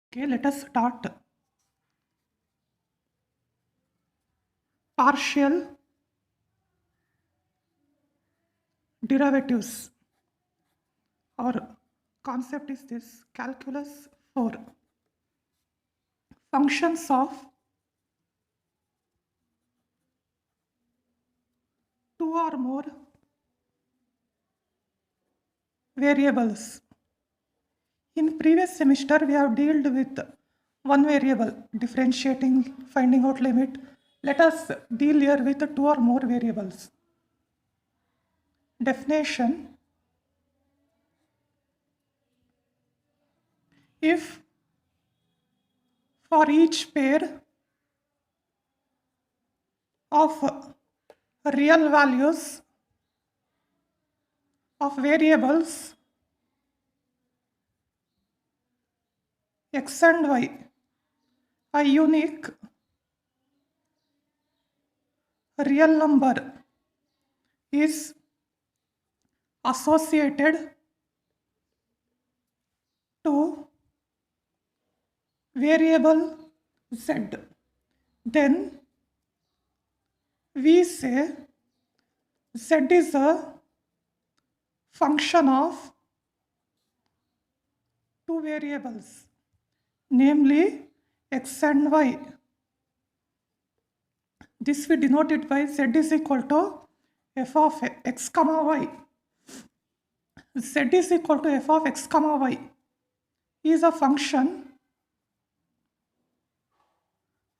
Okay, let us start. Partial derivatives. Our concept is this: calculus for functions of two or more variables. In previous semester, we have dealt with one variable, differentiating, finding out limit. Let us deal here with two or more variables. Definition: if for each pair of real values of variables x and y, a unique real number is associated to variable z, then we say z is a function of two variables, namely x and y. This we denote it by z is equal to f of x comma y. Z is equal to f of x comma y is a function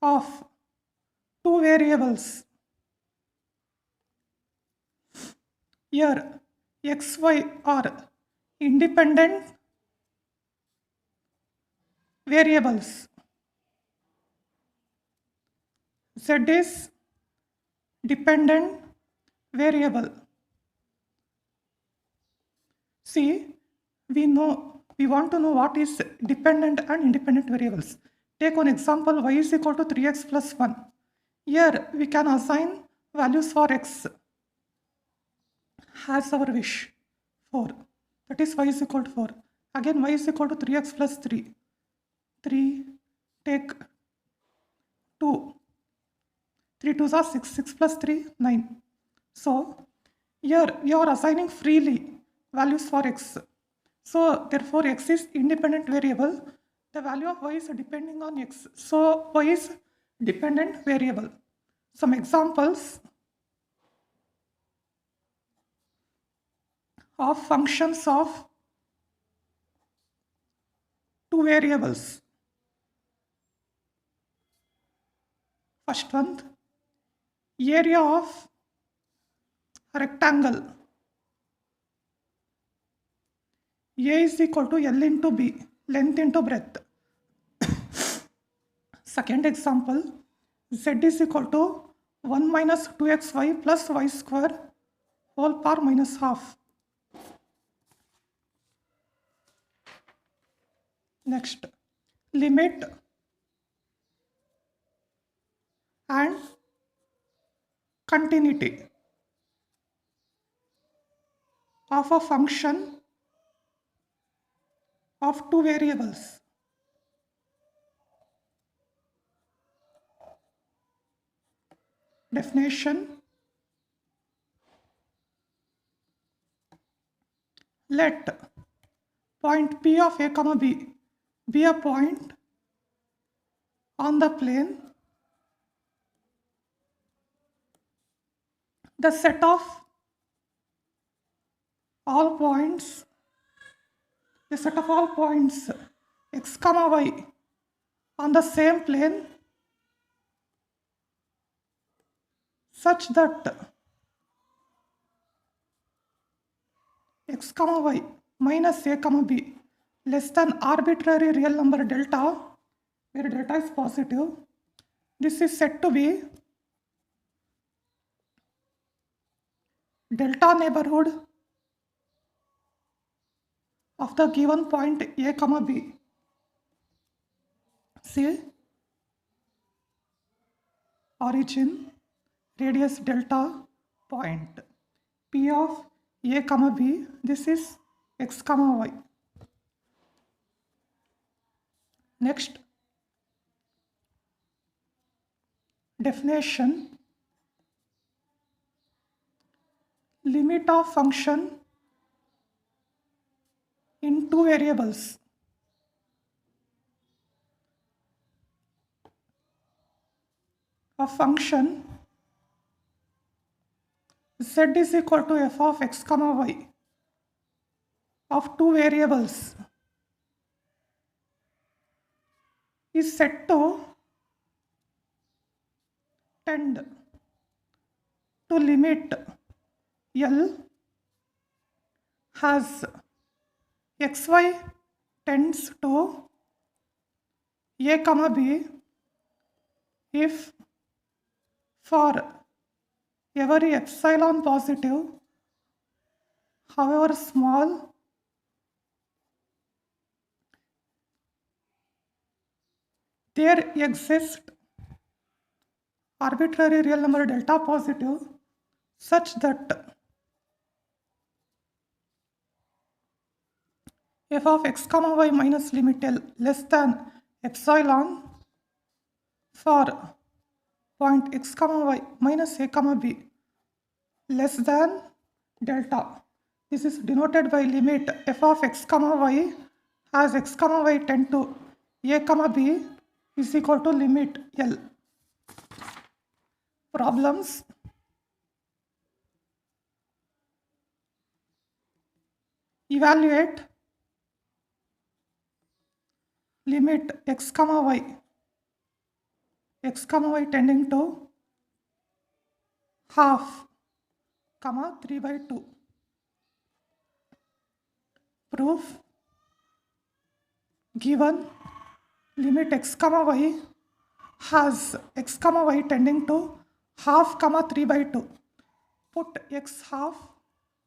of two variables. Here x, y are independent variables. Z is dependent variable. See, we want to know what is dependent and independent variables. Take one example: y is equal to 3x plus 1. Here we can assign values for x as our wish, 4. That is y is equal to 4. Again y is equal to 3x plus 3. 3, take 2. 3 2s are 6. 6 plus 3, 9. So here we are assigning freely values for x. So therefore x is independent variable. The value of y is depending on x. So y is dependent variable. Some examples of functions of two variables. First one, area of rectangle. A is equal to L into B, length into breadth. Second example, Z is equal to 1 minus 2xy plus y square whole power minus half. Next, limit and continuity of a function of two variables. Definition: let point P of A comma B be a point on the plane. The set of all points, x comma y on the same plane such that x comma y minus a comma b less than arbitrary real number delta, where delta is positive. This is said to be delta neighborhood of the given point a comma b. See, origin, radius delta, point P of a comma b. This is x comma y. Next, definition. Limit of function in two variables. A function z is equal to f of x comma y of two variables is said to tend to limit L has xy tends to a comma b if for every epsilon positive, however small, there exists arbitrary real number delta positive such that f of x comma y minus limit L less than epsilon for point x comma y minus a comma b less than delta. This is denoted by limit f of x comma y as x comma y tend to a comma b is equal to limit L. Problems. Evaluate limit x comma y tending to half comma 3 by 2. Proof. Given limit x comma y has x comma y tending to half comma 3 by 2. Put x half,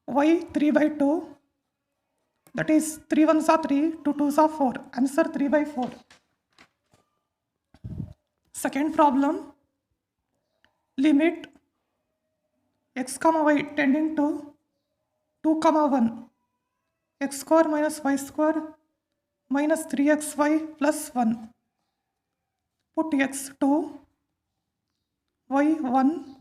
y 3 by 2, that is 3 ones are 3, 2 twos are 4. Answer 3 by 4. Second problem. Limit x comma y tending to 2 comma 1, x square minus y square minus 3xy plus 1. Put x 2, y 1,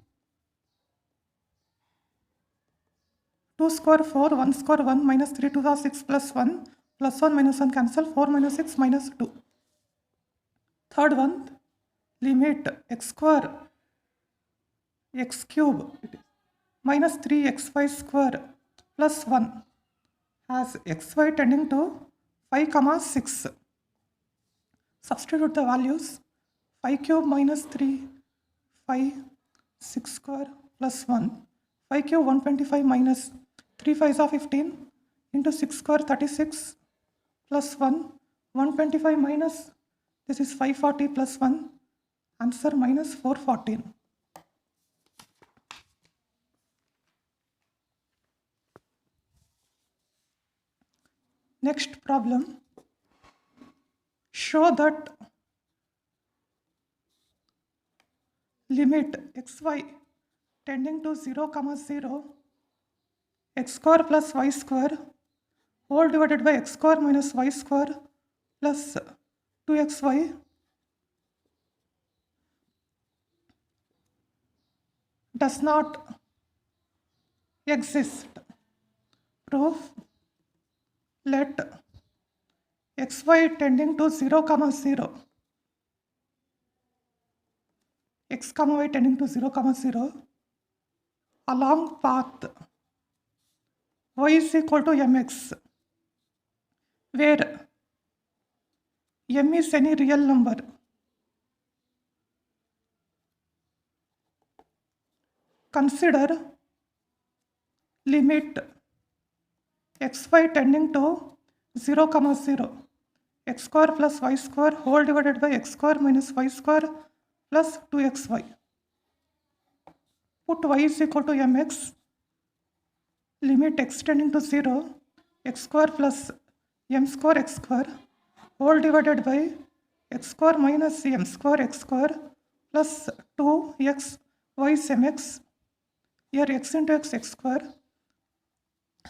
2 square 4, 1 square 1, minus 3 2 are 6 plus 1, plus 1 minus 1 cancel, 4 minus 6 minus 2. Third one, limit x square x cube minus 3xy square plus 1 has xy tending to 5 comma 6. Substitute the values. 5 cube minus 3, 5, 6 square plus 1. 5 cube 125 minus 3 5s are 15 into 6 square 36 plus 1. 125 minus, this is 540 plus 1. Answer minus 414. Next problem. Show that limit xy tending to 0 comma 0, x square plus y square whole divided by x square minus y square plus 2xy does not exist. Proof. Let xy tending to 0 comma 0, x comma y tending to 0 comma 0 along path y is equal to mx, where m is any real number. Consider limit xy tending to 0 comma 0, x square plus y square whole divided by x square minus y square plus 2xy. Put y is equal to mx, limit x tending to 0, x square plus m square x square whole divided by x square minus m square x square plus 2x y is mx. Here x into x square.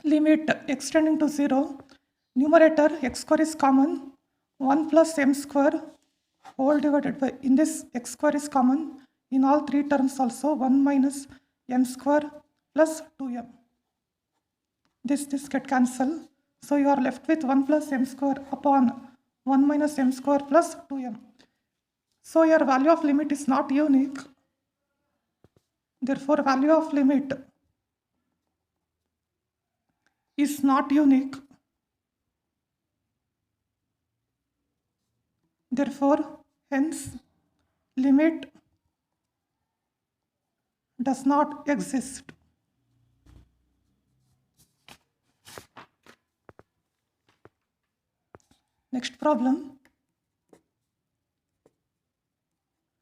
Limit x tending to 0, numerator x square is common, 1 plus m square whole divided by, in this x square is common, in all three terms also 1 minus m square plus 2m. This get cancelled. So you are left with 1 plus m square upon 1 minus m square plus 2m. So your value of limit is not unique. Therefore, value of limit is not unique. Therefore, hence, limit does not exist. Next problem.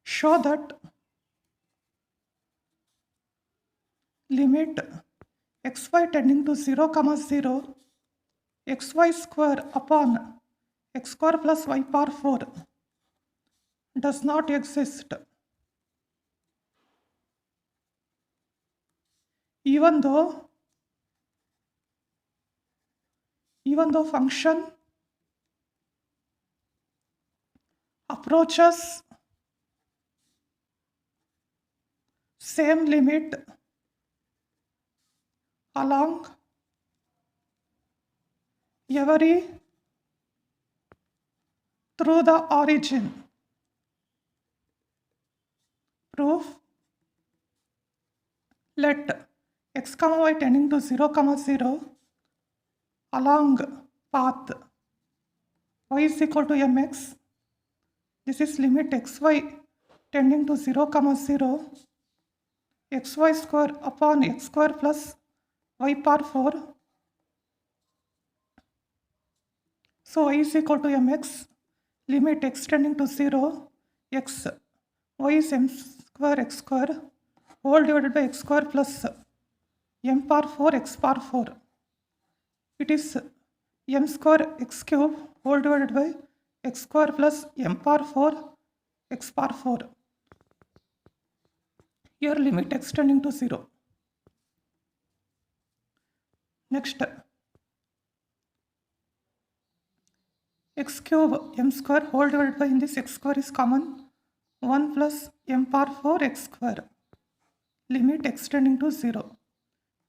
Show that limit xy tending to 0, 0, xy square upon x square plus y power 4 does not exist, even though function approaches same limit along every through the origin. Proof: let x comma y tending to 0, 0 along path y is equal to mx. This is limit xy tending to 0, 0, xy square upon x square plus y power 4. So y is equal to mx, limit x tending to 0, x, y is m square x square whole divided by x square plus m power 4 x power 4. It is m square x cube whole divided by x square plus m power 4 x power 4. Here limit x tending to 0. Next, x cube m square whole divided by, in this x square is common, 1 plus m power 4 x square. Limit x tending to 0.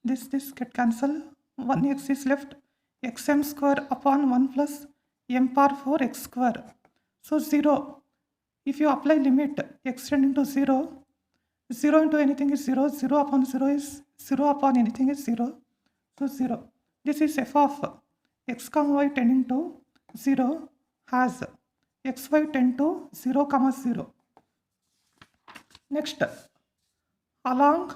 This get cancelled. 1x is left. xm square upon 1 plus m power 4 x square. So 0. If you apply limit x tending to 0, 0 into anything is 0. 0 upon 0 is 0 upon anything is 0. So 0. This is f of x comma y tending to 0 has xy tend to 0, 0. Next, along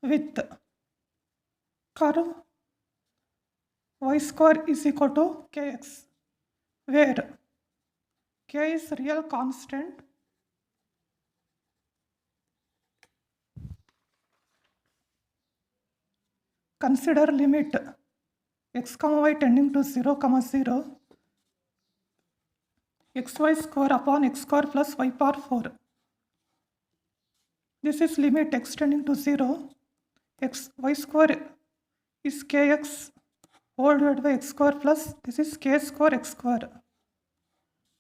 with curve y square is equal to kx, where k is real constant consider limit x comma y tending to 0, 0, xy square upon x square plus y power 4. This is limit x tending to 0, y square is kx whole divided by x square plus, this is k square x square.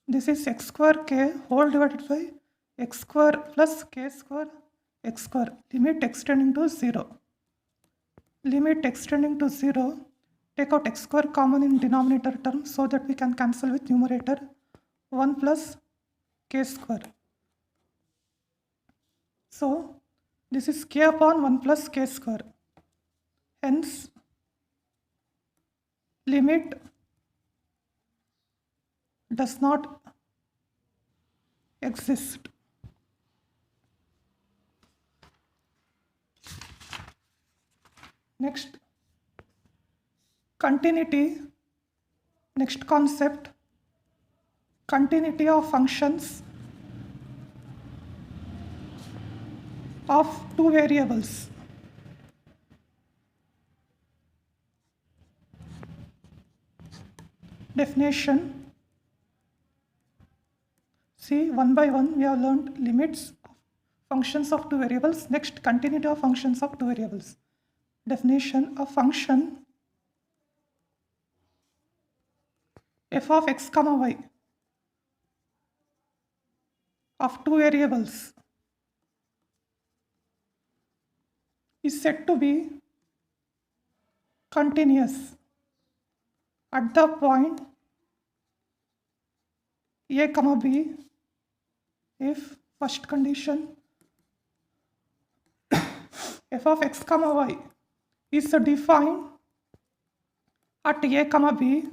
This is x square k whole divided by x square plus k square x square. Limit x tending to 0. Limit x tending to 0. Take out x square common in denominator term so that we can cancel with numerator. 1 plus k square. So this is k upon 1 plus k square. Hence, limit does not exist. Next, continuity. Next concept, continuity of functions of two variables. Definition. See, one by one we have learned limits of functions of two variables. Next, continuity of functions of two variables. Definition: a function f of x comma y of two variables is said to be continuous at the point a comma b if first condition f of x comma y is defined at a comma b.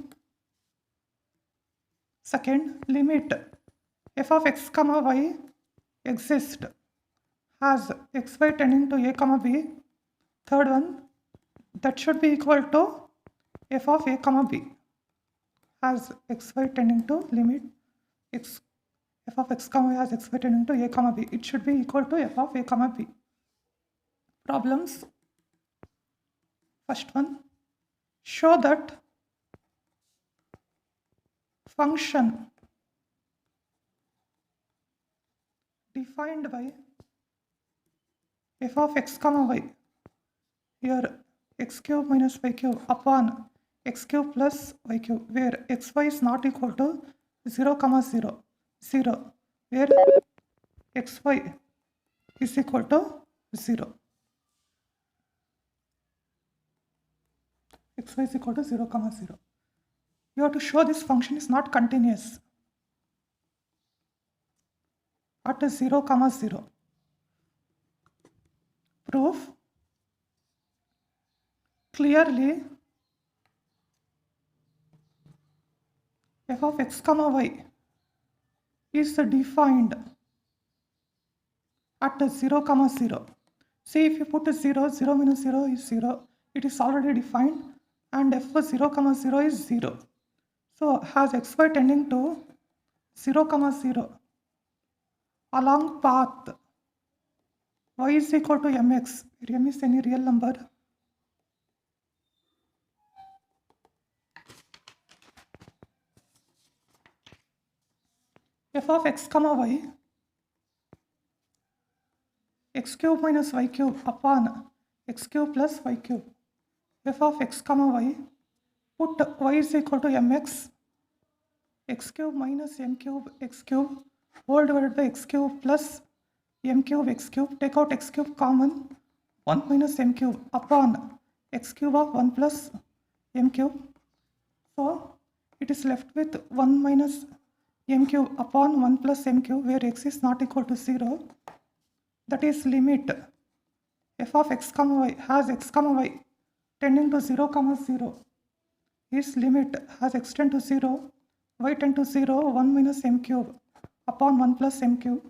Second, limit f of x comma y exists has xy tending to a comma b. Third one, that should be equal to f of a comma b has xy tending to limit x f of x comma y has xy tending to a comma b. It should be equal to f of a comma b. Problems. First one, show that function defined by f of x comma y, here x cube minus y cube upon x cube plus y cube, where xy is not equal to 0 comma 0, 0, where xy is equal to 0. Xy is equal to 0 comma 0. You have to show this function is not continuous at 0 comma 0. Proof. Clearly f of x comma y is defined at 0 comma 0. See, if you put 0, 0 minus 0 is 0. It is already defined, and f of 0 comma 0 is 0. So has xy tending to 0 comma 0 along path y is equal to mx, where m is any real number. F of x comma y, x cube minus y cube upon x cube plus y cube. F of x comma y, put y is equal to mx, x cube minus m cube x cube whole divided by x cube plus m cube x cube. Take out x cube common, 1 minus m cube upon x cube of 1 plus m cube. So it is left with 1 minus m cube upon 1 plus m cube, where x is not equal to 0. That is limit f of x comma y has x comma y tending to 0 comma 0 is limit has x tend to 0, y tend to 0, 1 minus m cube upon 1 plus m cube.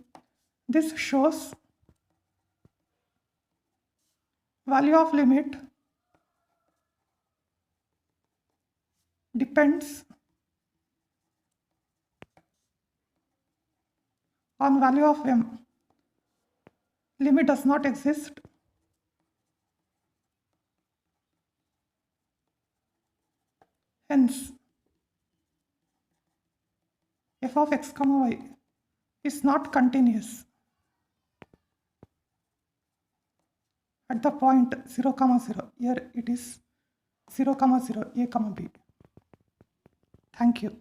This shows value of limit depends on value of m. Limit does not exist. Hence, f of x comma y is not continuous at the point 0 comma 0. Here it is 0 comma 0, a comma b. Thank you.